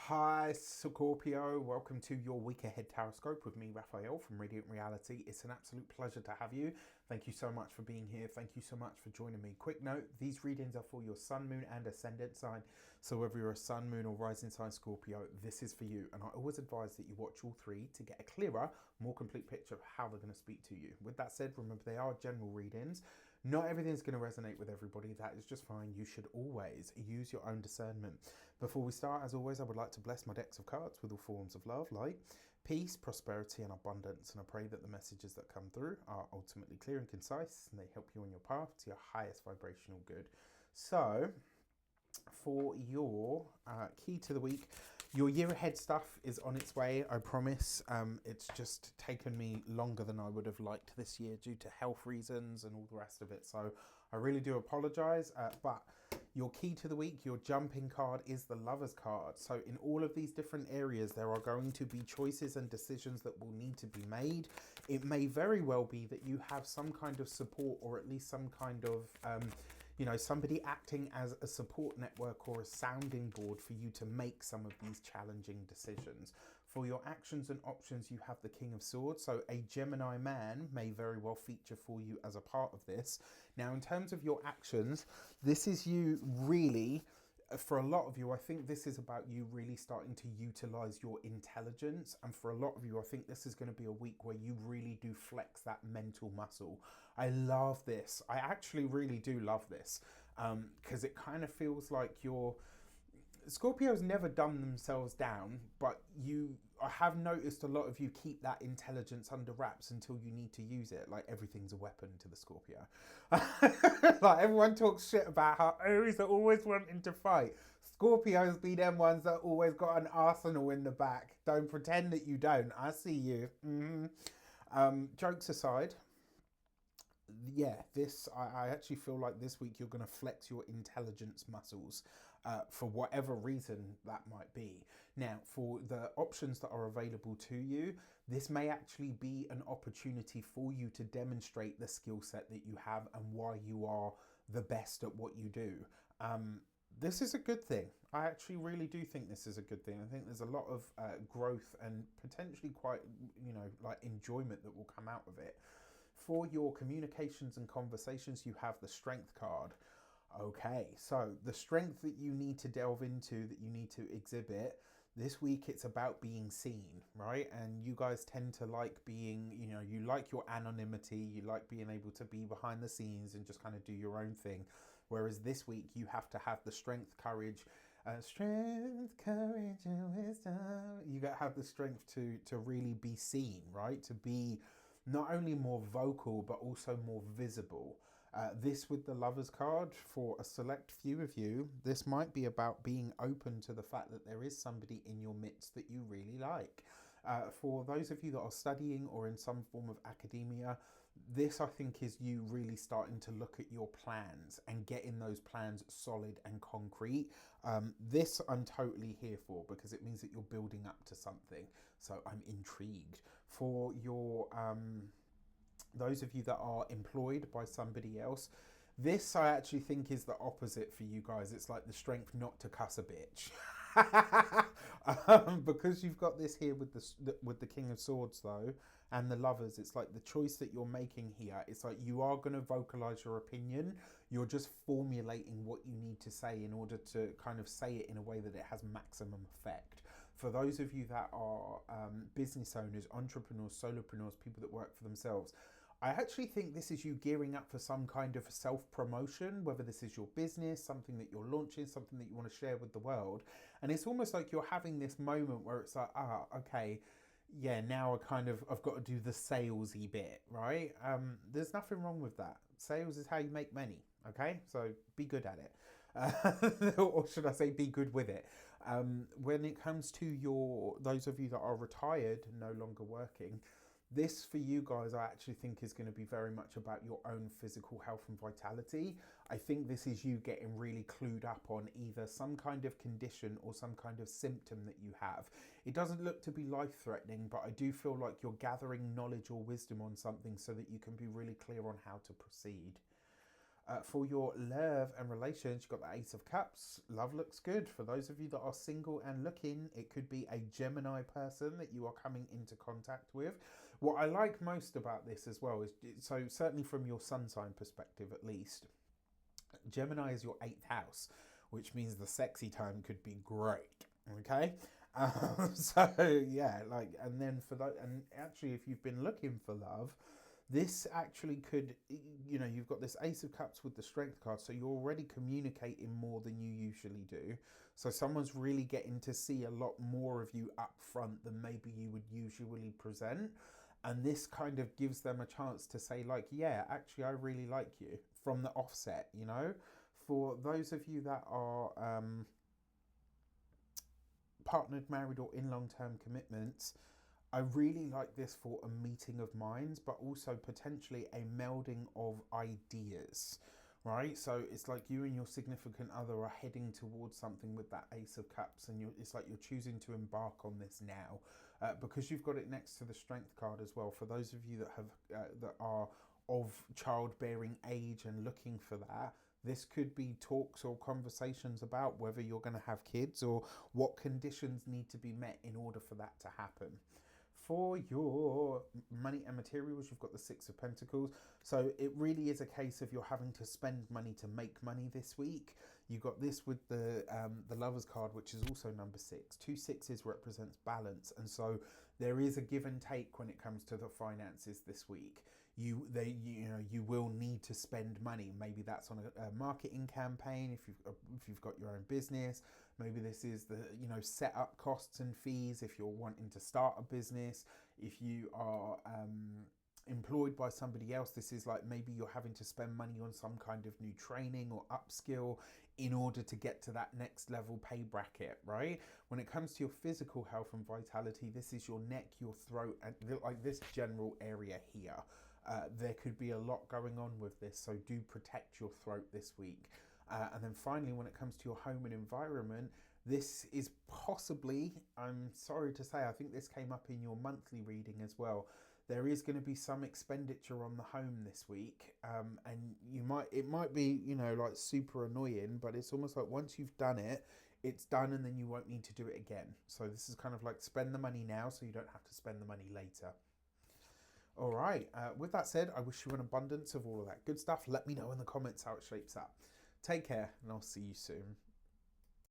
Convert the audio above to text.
Hi Scorpio, welcome to your week ahead Taroscope with me, Raphael from Radiant Reality. It's an absolute pleasure to have you. Thank you so much for being here. Thank you so much for joining me. Quick note, these readings are for your sun, moon and ascendant sign. So whether you're a sun, moon or rising sign Scorpio, this is for you. And I always advise that you watch all three to get a clearer, more complete picture of how they're going to speak to you. With that said, remember they are general readings. Not everything's going to resonate with everybody. That is just fine. You should always use your own discernment. Before we start, as always, I would like to bless my decks of cards with all forms of love, light, peace, prosperity, and abundance. And I pray that the messages that come through are ultimately clear and concise, and they help you on your path to your highest vibrational good. So, for your key to the week, your year ahead stuff is on its way, I promise. It's just taken me longer than I would have liked this year due to health reasons and all the rest of it. So I really do apologize. But your key to the week, your jumping card is the Lover's card. So in all of these different areas, there are going to be choices and decisions that will need to be made. It may very well be that you have some kind of support, or at least some kind of somebody acting as a support network or a sounding board for you to make some of these challenging decisions. For your actions and options, you have the King of Swords. So a Gemini man may very well feature for you as a part of this. Now, in terms of your actions, this is you really... For a lot of you, I think this is about you really starting to utilize your intelligence. And for a lot of you, I think this is going to be a week where you really do flex that mental muscle. I love this. I actually really do love this because it kind of feels like Scorpios never dumb themselves down, but I have noticed a lot of you keep that intelligence under wraps until you need to use it. Like everything's a weapon to the Scorpio. Like everyone talks shit about how Aries are always wanting to fight. Scorpios be them ones that always got an arsenal in the back. Don't pretend that you don't. I see you. Jokes aside, yeah, I actually feel like this week you're going to flex your intelligence muscles for whatever reason that might be. Now, for the options that are available to you, this may actually be an opportunity for you to demonstrate the skill set that you have and why you are the best at what you do. This is a good thing. I actually really do think this is a good thing. I think there's a lot of growth and potentially quite, like enjoyment that will come out of it. For your communications and conversations, you have the Strength card. Okay, so the strength that you need to delve into, that you need to exhibit, this week it's about being seen, right? And you guys tend to like being, you like your anonymity, you like being able to be behind the scenes and just kind of do your own thing. Whereas this week you have to have the strength, courage, strength, courage, and wisdom. You got to have the strength to really be seen, right? To be not only more vocal, but also more visible. This with the Lover's card, for a select few of you, this might be about being open to the fact that there is somebody in your midst that you really like. For those of you that are studying or in some form of academia, this I think is you really starting to look at your plans and getting those plans solid and concrete. This I'm totally here for because it means that you're building up to something. So I'm intrigued. For your those of you that are employed by somebody else, this I actually think is the opposite for you guys. It's like the strength not to cuss a bitch. Because you've got this here with the King of Swords though, and the Lovers, it's like the choice that you're making here. It's like you are going to vocalize your opinion. You're just formulating what you need to say in order to kind of say it in a way that it has maximum effect. For those of you that are business owners, entrepreneurs, solopreneurs, people that work for themselves, I actually think this is you gearing up for some kind of self-promotion, whether this is your business, something that you're launching, something that you want to share with the world. And it's almost like you're having this moment where it's like, okay, yeah, now I've got to do the salesy bit, right? There's nothing wrong with that. Sales is how you make money, okay? So be good at it. Or should I say be good with it. When it comes to those of you that are retired, no longer working, this for you guys, I actually think is going to be very much about your own physical health and vitality. I think this is you getting really clued up on either some kind of condition or some kind of symptom that you have. It doesn't look to be life-threatening, but I do feel like you're gathering knowledge or wisdom on something so that you can be really clear on how to proceed. For your love and relations, you've got the Ace of Cups. Love looks good. For those of you that are single and looking, it could be a Gemini person that you are coming into contact with. What I like most about this as well is, so certainly from your sun sign perspective at least, Gemini is your 8th house, which means the sexy time could be great. Okay. So yeah, like, and then for that, and actually, if you've been looking for love, this actually could, you've got this Ace of Cups with the Strength card, so you're already communicating more than you usually do. So someone's really getting to see a lot more of you up front than maybe you would usually present. And this kind of gives them a chance to say, like, yeah, actually, I really like you from the offset, For those of you that are partnered, married, or in long-term commitments, I really like this for a meeting of minds, but also potentially a melding of ideas, right? So it's like you and your significant other are heading towards something with that Ace of Cups, and it's like you're choosing to embark on this now, because you've got it next to the Strength card as well. For those of you that have that are of childbearing age and looking for that, this could be talks or conversations about whether you're going to have kids or what conditions need to be met in order for that to happen. For your money and materials, you've got the Six of Pentacles. So it really is a case of you're having to spend money to make money this week. You got this with the Lovers card, which is also number 6. 2 6s represents balance, and so there is a give and take when it comes to the finances this week. You will need to spend money. Maybe that's on a marketing campaign if you've got your own business. Maybe this is the set up costs and fees if you're wanting to start a business. If you are employed by somebody else, this is like maybe you're having to spend money on some kind of new training or upskill in order to get to that next level pay bracket, right? When it comes to your physical health and vitality, this is your neck, your throat, and like this general area here. There could be a lot going on with this, so do protect your throat this week. And then finally, when it comes to your home and environment, this is possibly, I'm sorry to say, I think this came up in your monthly reading as well. There is going to be some expenditure on the home this week, and it might be, like super annoying, but it's almost like once you've done it, it's done, and then you won't need to do it again. So this is kind of like spend the money now so you don't have to spend the money later. All right, with that said, I wish you an abundance of all of that good stuff. Let me know in the comments how it shapes up. Take care, and I'll see you soon.